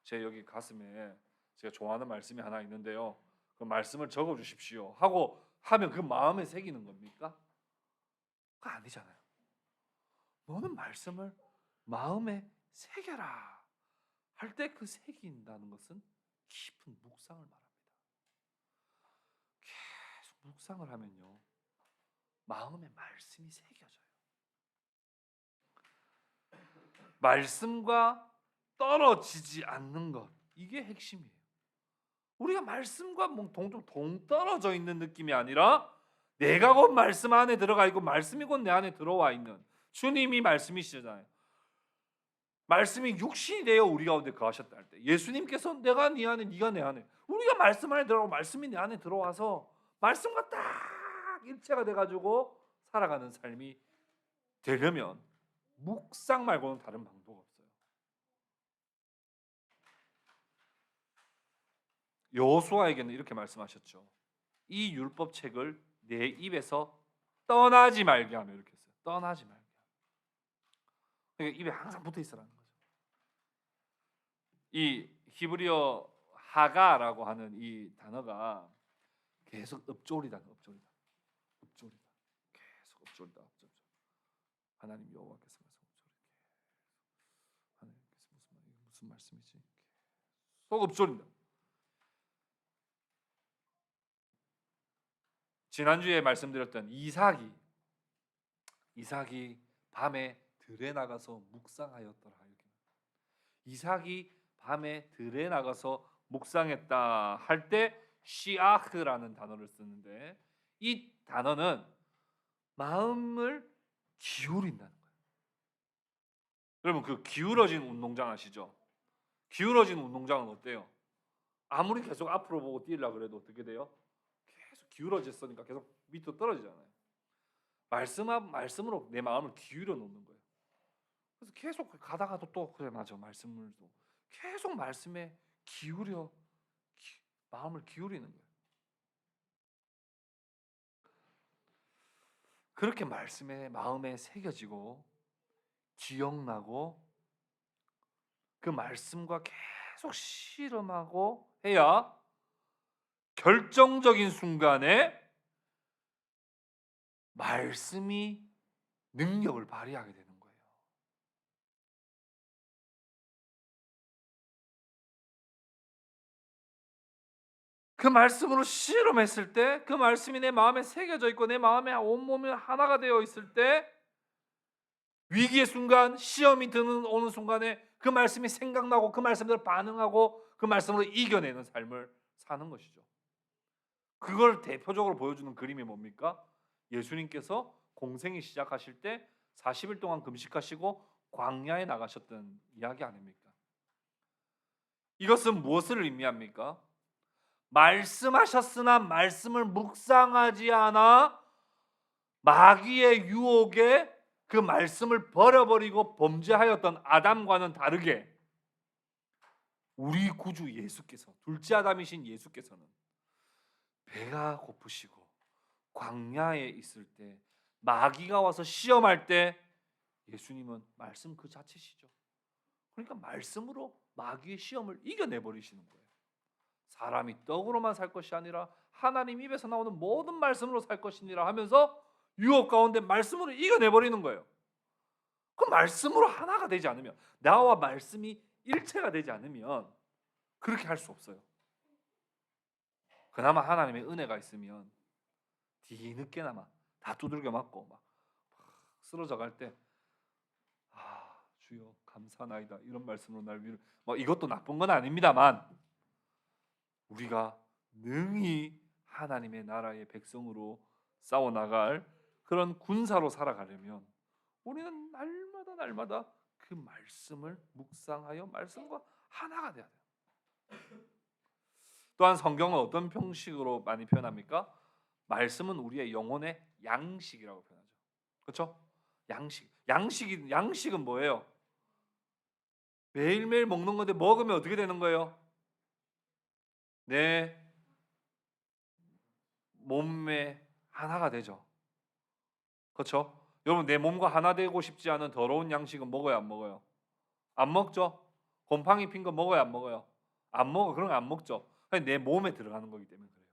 제 여기 가슴에 제가 좋아하는 말씀이 하나 있는데요. 그 말씀을 적어 주십시오 하고 하면 그 마음에 새기는 겁니까? 그거 아니잖아요. 너는 말씀을 마음에 새겨라 할 때 그 새긴다는 것은 깊은 묵상을 말합니다. 계속 묵상을 하면요, 마음에 말씀이 새겨져요. 말씀과 떨어지지 않는 것, 이게 핵심이에요. 우리가 말씀과 좀 동떨어져 있는 느낌이 아니라 내가 곧 말씀 안에 들어가 있고 말씀이 곧 내 안에 들어와 있는, 주님이 말씀이시잖아요. 말씀이 육신이 되어 우리 가운데 거하셨다 할 때, 예수님께서 내가 네 안에 네가 내 안에, 우리가 말씀 안에 들어가고 말씀이 내 안에 들어와서 말씀과 딱 일체가 돼가지고 살아가는 삶이 되려면 묵상 말고는 다른 방도가 없어요. 여호수아에게는 이렇게 말씀하셨죠. 이 율법책을 내 입에서 떠나지 말게 하며, 이렇게 했어요. 떠나지 말게. 그러니까 입에 항상 붙어 있으라는 거죠. 이 히브리어 하가라고 하는 이 단어가 계속 읍조리다, 읍조리다, 읍조리다, 계속 읍조리다, 읍조리다. 하나님 여호와께서 하나님께서 무슨 말씀이지? 속 읍조린다. 지난주에 말씀드렸던 이삭이 밤에 들에 나가서 묵상하였더라. 이삭이 밤에 들에 나가서 묵상했다 할 때 시아흐라는 단어를 쓰는데, 이 단어는 마음을 기울인다는 거예요. 여러분, 그 기울어진 운동장 아시죠? 기울어진 운동장은 어때요? 아무리 계속 앞으로 보고 뛰려고 그래도 어떻게 돼요? 계속 기울어졌으니까 계속 밑으로 떨어지잖아요. 말씀으로 내 마음을 기울여 놓는 거예요. 그래서 계속 가다가도 또 그래, 맞아, 말씀을 또 계속 말씀에 마음을 기울이는 거예요. 그렇게 말씀에 마음에 새겨지고 기억나고 그 말씀과 계속 실험하고 해야 결정적인 순간에 말씀이 능력을 발휘하게 되는 거예요. 그 말씀으로 실험했을 때, 그 말씀이 내 마음에 새겨져 있고 내 마음에 온몸이 하나가 되어 있을 때, 위기의 순간, 시험이 오는 순간에 그 말씀이 생각나고 그 말씀대로 반응하고 그 말씀으로 이겨내는 삶을 사는 것이죠. 그걸 대표적으로 보여주는 그림이 뭡니까? 예수님께서 공생이 시작하실 때 40일 동안 금식하시고 광야에 나가셨던 이야기 아닙니까? 이것은 무엇을 의미합니까? 말씀하셨으나 말씀을 묵상하지 않아 마귀의 유혹에 그 말씀을 버려버리고 범죄하였던 아담과는 다르게, 우리 구주 예수께서, 둘째 아담이신 예수께서는 배가 고프시고 광야에 있을 때, 마귀가 와서 시험할 때 예수님은 말씀 그 자체시죠. 그러니까 말씀으로 마귀의 시험을 이겨내 버리시는 거예요. 사람이 떡으로만 살 것이 아니라 하나님 입에서 나오는 모든 말씀으로 살 것이니라 하면서 유혹 가운데 말씀으로 이겨내 버리는 거예요. 그 말씀으로 하나가 되지 않으면, 나와 말씀이 일체가 되지 않으면 그렇게 할 수 없어요. 그나마 하나님의 은혜가 있으면 뒤늦게나마 다 두들겨 맞고 막 쓰러져 갈 때, 주여 감사나이다, 이런 말씀으로 날 위로, 이것도 나쁜 건 아닙니다만, 우리가 능히 하나님의 나라의 백성으로 싸워 나갈 그런 군사로 살아가려면 우리는 날마다 그 말씀을 묵상하여 말씀과 하나가 돼야 돼요. 또한 성경은 어떤 형식으로 많이 표현합니까? 말씀은 우리의 영혼의 양식이라고 표현하죠. 그렇죠? 양식은 뭐예요? 매일매일 먹는 건데 먹으면 어떻게 되는 거예요? 내 몸에 하나가 되죠. 그렇죠? 여러분, 내 몸과 하나 되고 싶지 않은 더러운 양식은 먹어요, 안 먹어요? 안 먹죠? 곰팡이 핀 거 먹어요, 안 먹어요? 안 먹어. 그런 거 안 먹죠. 그냥 내 몸에 들어가는 거기 때문에 그래요.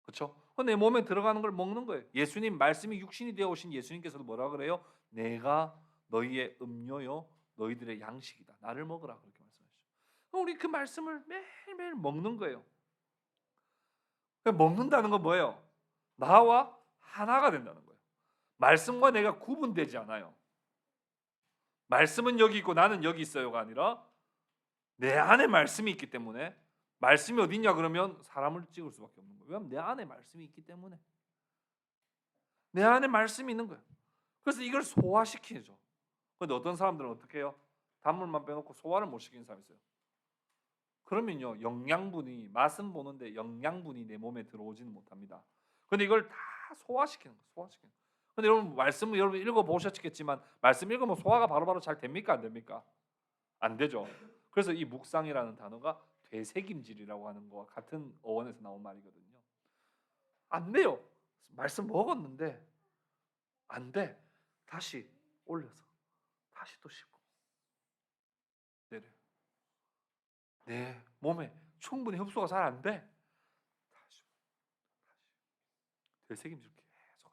그렇죠? 내 몸에 들어가는 걸 먹는 거예요. 예수님 말씀이 육신이 되어 오신 예수님께서도 뭐라 그래요? 내가 너희의 음료요 너희들의 양식이다. 나를 먹으라 그렇게 말씀하시죠. 우리 그 말씀을 매일매일 먹는 거예요. 먹는다는 건 뭐예요? 나와 하나가 된다는 거예요. 말씀과 내가 구분되지 않아요. 말씀은 여기 있고 나는 여기 있어요가 아니라 내 안에 말씀이 있기 때문에, 말씀이 어디 있냐 그러면 사람을 찍을 수밖에 없는 거예요. 왜냐하면 내 안에 말씀이 있기 때문에. 내 안에 말씀이 있는 거예요. 그래서 이걸 소화시키죠. 그런데 어떤 사람들은 어떻게 해요? 단물만 빼놓고 소화를 못 시키는 사람이 있어요. 그러면요, 영양분이, 맛은 보는데 영양분이 내 몸에 들어오지는 못합니다. 근데 이걸 다 소화시키는 거예요. 소화시키는 거예요. 근데 여러분, 말씀을 여러분 읽어보셨겠지만 말씀 읽으면 소화가 바로바로 잘 됩니까? 안 됩니까? 안 되죠. 그래서 이 묵상이라는 단어가 되새김질이라고 하는 거와 같은 어원에서 나온 말이거든요. 안 돼요. 말씀 먹었는데 안 돼. 다시 올려서 다시 또 씹고 내려. 내 몸에 충분히 흡수가 잘 안 돼. 다시 되새김질 계속.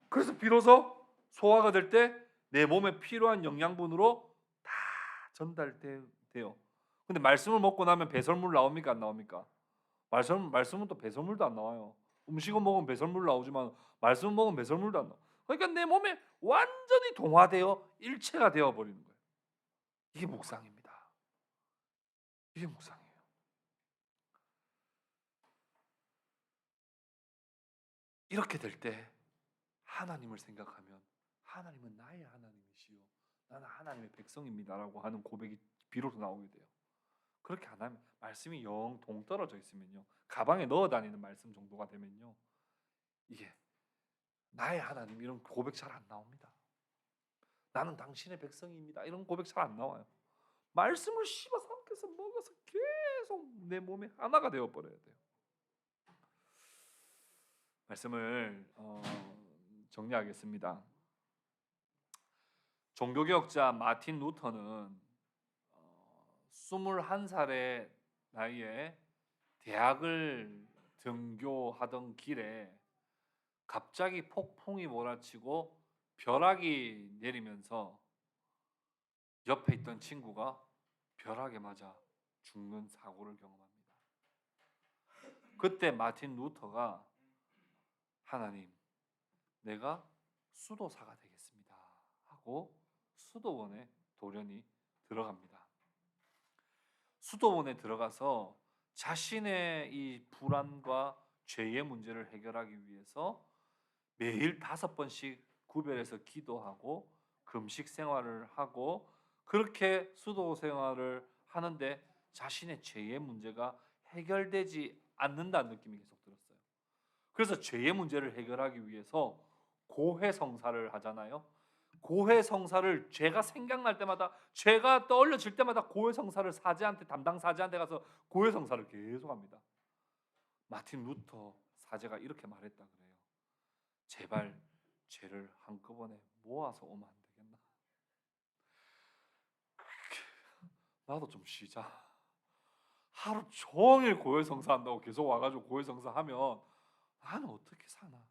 그래서 비로소 소화가 될 때 내 몸에 필요한 영양분으로 다 전달돼요. 근데 말씀을 먹고 나면 배설물 나옵니까? 안 나옵니까? 말씀은 또 배설물도 안 나와요. 음식은 먹으면 배설물 나오지만 말씀은 먹으면 배설물도 안 나와. 그러니까 내 몸에 완전히 동화되어 일체가 되어 버리는 거예요. 이게 묵상입니다. 이게 묵상이에요. 이렇게 될 때 하나님을 생각하면 하나님은 나의 하나님이시요 나는 하나님의 백성입니다라고 하는 고백이 비로소 나오게 돼요. 그렇게 안 하면, 말씀이 영 동떨어져 있으면요, 가방에 넣어 다니는 말씀 정도가 되면요, 이게 나의 하나님 이런 고백 잘 안 나옵니다. 나는 당신의 백성입니다 이런 고백 잘 안 나와요. 말씀을 씹어 삼켜서 먹어서 계속 내 몸에 하나가 되어 버려야 돼요. 말씀을 정리하겠습니다. 종교개혁자 마틴 루터는 21살의 나이에 대학을 등교하던 길에 갑자기 폭풍이 몰아치고 벼락이 내리면서 옆에 있던 친구가 벼락에 맞아 죽는 사고를 경험합니다. 그때 마틴 루터가 하나님, 내가 수도사가 되겠습니다 하고 수도원에 돌연히 들어갑니다. 수도원에 들어가서 자신의 이 불안과 죄의 문제를 해결하기 위해서 매일 5번씩 구별해서 기도하고 금식 생활을 하고, 그렇게 수도 생활을 하는데 자신의 죄의 문제가 해결되지 않는다는 느낌이 계속 들었어요. 그래서 죄의 문제를 해결하기 위해서 고해성사를 하잖아요. 고해성사를, 죄가 생각날 때마다, 죄가 떠올려질 때마다 고해성사를 사제한테, 담당 사제한테 가서 고해성사를 계속합니다. 마틴 루터 사제가 이렇게 말했다 그래요. 제발 죄를 한꺼번에 모아서 오면 안 되겠나? 나도 좀 쉬자. 하루 종일 고해성사한다고 계속 와가지고 고해성사하면 나는 어떻게 사나?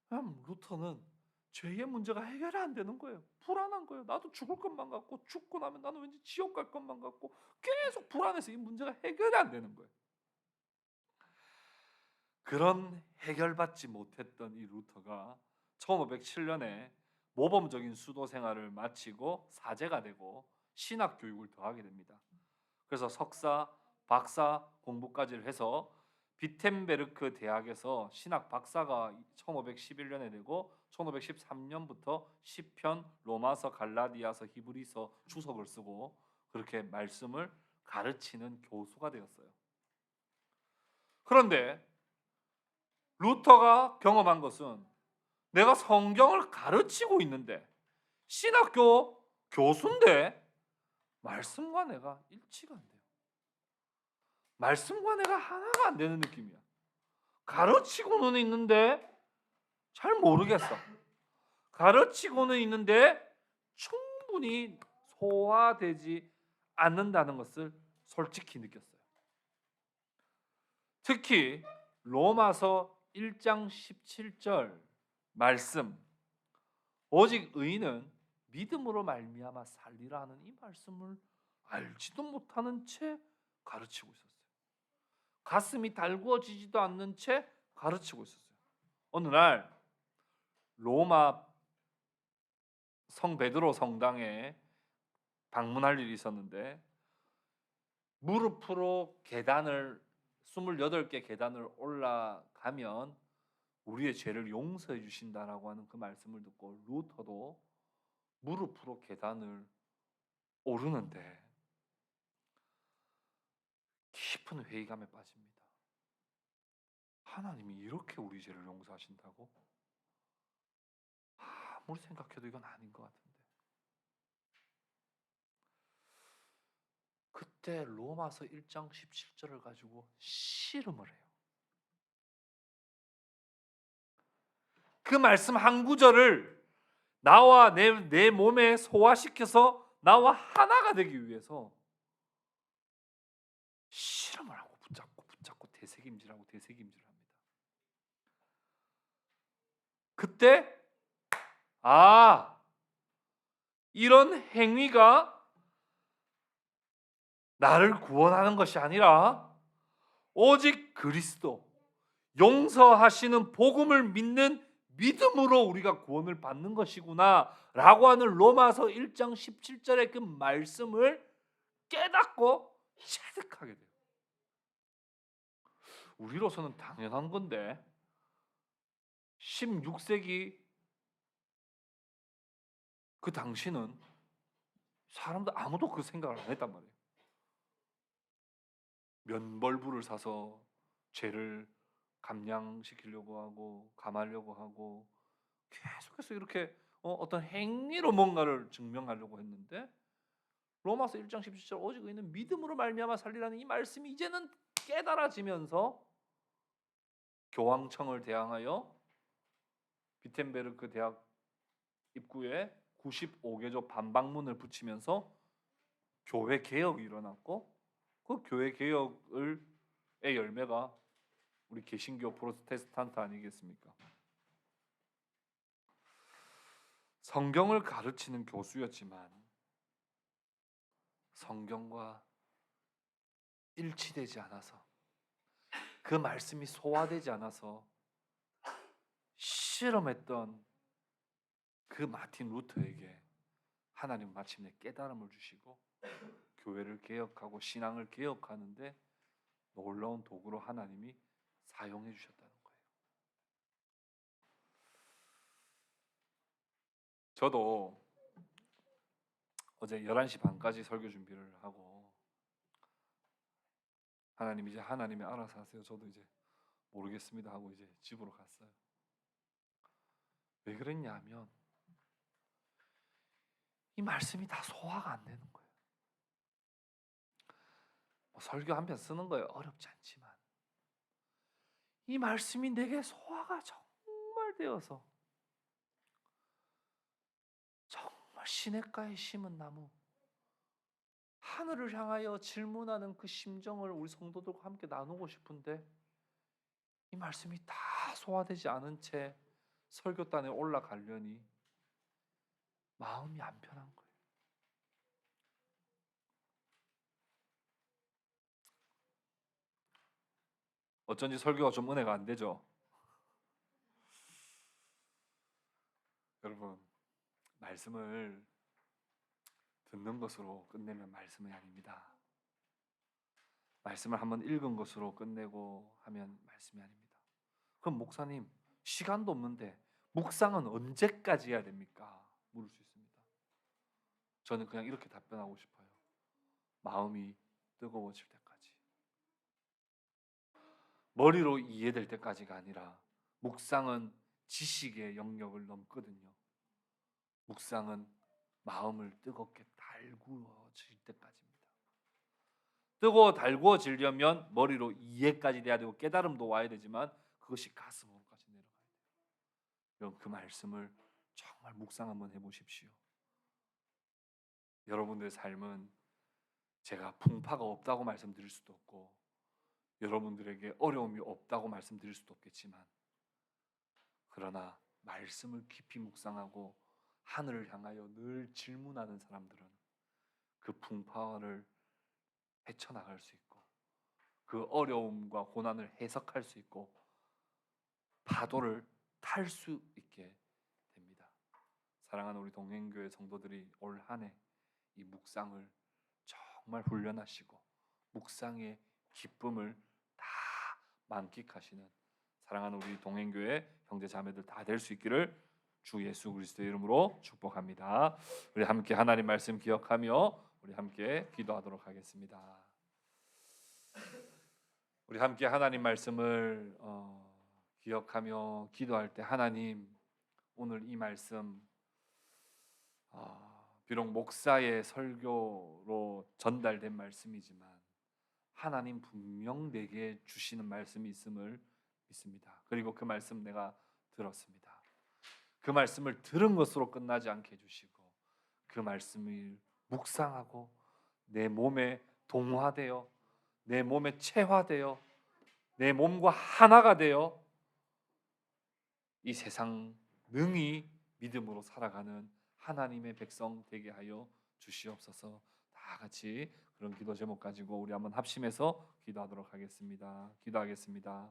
그냥 루터는 죄의 문제가 해결이 안 되는 거예요. 불안한 거예요. 나도 죽을 것만 같고, 죽고 나면 나는 왠지 지옥 갈 것만 같고, 계속 불안해서 이 문제가 해결이 안 되는 거예요. 그런 해결받지 못했던 이 루터가 1507년에 모범적인 수도 생활을 마치고 사제가 되고 신학 교육을 더하게 됩니다. 그래서 석사, 박사 공부까지를 해서 비텐베르크 대학에서 신학 박사가 1511년에 되고 1513년부터 시편, 로마서, 갈라디아서, 히브리서 주석을 쓰고 그렇게 말씀을 가르치는 교수가 되었어요. 그런데 루터가 경험한 것은, 내가 성경을 가르치고 있는데, 신학교 교수인데 말씀과 내가 일치가 안 돼요. 말씀과 내가 하나가 안 되는 느낌이야. 가르치고는 있는데 잘 모르겠어. 가르치고는 있는데 충분히 소화되지 않는다는 것을 솔직히 느꼈어요. 특히 로마서 1장 17절 말씀, 오직 의인은 믿음으로 말미암아 살리라 하는 이 말씀을 알지도 못하는 채 가르치고 있었어요. 가슴이 달구어지지도 않는 채 가르치고 있었어요. 어느 날 로마 성 베드로 성당에 방문할 일이 있었는데 무릎으로 계단을 28개 계단을 올라가면 우리의 죄를 용서해 주신다라고 하는 그 말씀을 듣고 루터도 무릎으로 계단을 오르는데 깊은 회의감에 빠집니다. 하나님이 이렇게 우리 죄를 용서하신다고? 아무리 생각해도 이건 아닌 것 같은데. 그때 로마서 1장 17절을 가지고 씨름을 해요. 그 말씀 한 구절을 나와 내 몸에 소화시켜서 나와 하나가 되기 위해서 씨름을 하고 붙잡고 되새김질합니다. 그때 이런 행위가 나를 구원하는 것이 아니라 오직 그리스도 용서하시는 복음을 믿는 믿음으로 우리가 구원을 받는 것이구나 라고 하는 로마서 1장 17절의 그 말씀을 깨닫고 체득하게 돼요. 우리로서는 당연한 건데 16세기 그 당시는 사람들 아무도 그 생각을 안 했단 말이에요. 면벌부를 사서 죄를 감량시키려고 하고 감하려고 하고 계속해서 이렇게 어떤 행위로 뭔가를 증명하려고 했는데 로마서 1장 17절 오직 의인은 믿음으로 말미암아 살리라는 이 말씀이 이제는 깨달아지면서 교황청을 대항하여 비텐베르크 대학 입구에 95개조 반박문을 붙이면서 교회 개혁이 일어났고 그 교회 개혁의 열매가 우리 개신교 프로테스탄트 아니겠습니까? 성경을 가르치는 교수였지만 성경과 일치되지 않아서 그 말씀이 소화되지 않아서 실험했던 그 마틴 루터에게 하나님 마침내 깨달음을 주시고 교회를 개혁하고 신앙을 개혁하는데 놀라운 도구로 하나님이 사용해 주셨다는 거예요. 저도 어제 11시 반까지 설교 준비를 하고 하나님 이제 하나님이 알아서 하세요. 저도 이제 모르겠습니다 하고 이제 집으로 갔어요. 왜 그랬냐 하면 이 말씀이 다 소화가 안 되는 거예요. 설교 한 편 쓰는 거예요. 어렵지 않지만 이 말씀이 내게 소화가 정말 되어서 정말 시냇가에 심은 나무 하늘을 향하여 질문하는 그 심정을 우리 성도들과 함께 나누고 싶은데 이 말씀이 다 소화되지 않은 채 설교단에 올라가려니 마음이 안 편한 거예요. 어쩐지 설교가 좀 은혜가 안 되죠. 여러분, 말씀을 듣는 것으로 끝내면 말씀이 아닙니다. 말씀을 한번 읽은 것으로 끝내고 하면 말씀이 아닙니다. 그럼 목사님, 시간도 없는데 묵상은 언제까지 해야 됩니까? 물을 수 있습니다. 저는 그냥 이렇게 답변하고 싶어요. 마음이 뜨거워질 때까지. 머리로 이해될 때까지가 아니라 묵상은 지식의 영역을 넘거든요. 묵상은 마음을 뜨겁게 달구어질 때까지입니다. 뜨고 달구어지려면 머리로 이해까지 돼야 되고 깨달음도 와야 되지만 그것이 가슴으로까지 내려가야 돼요. 여러분 그 말씀을 정말 묵상 한번 해보십시오. 여러분들의 삶은 제가 풍파가 없다고 말씀드릴 수도 없고 여러분들에게 어려움이 없다고 말씀드릴 수도 없겠지만 그러나 말씀을 깊이 묵상하고 하늘을 향하여 늘 질문하는 사람들은 그 풍파를 헤쳐나갈 수 있고 그 어려움과 고난을 해석할 수 있고 파도를 탈 수 있게 됩니다. 사랑하는 우리 동행교회 성도들이 올 한 해 이 묵상을 정말 훈련하시고 묵상의 기쁨을 다 만끽하시는 사랑하는 우리 동행교회 형제 자매들 다 될 수 있기를 주 예수 그리스도의 이름으로 축복합니다. 우리 함께 하나님 말씀 기억하며 우리 함께 기도하도록 하겠습니다. 우리 함께 하나님 말씀을 기억하며 기도할 때 하나님 오늘 이 말씀 비록 목사의 설교로 전달된 말씀이지만 하나님 분명 내게 주시는 말씀이 있음을 믿습니다. 그리고 그 말씀 내가 들었습니다. 그 말씀을 들은 것으로 끝나지 않게 해주시고 그 말씀을 묵상하고 내 몸에 동화되어 내 몸에 체화되어 내 몸과 하나가 되어 이 세상 능히 믿음으로 살아가는 하나님의 백성 되게 하여 주시옵소서. 다 같이 그런 기도 제목 가지고 우리 한번 합심해서 기도하도록 하겠습니다. 기도하겠습니다.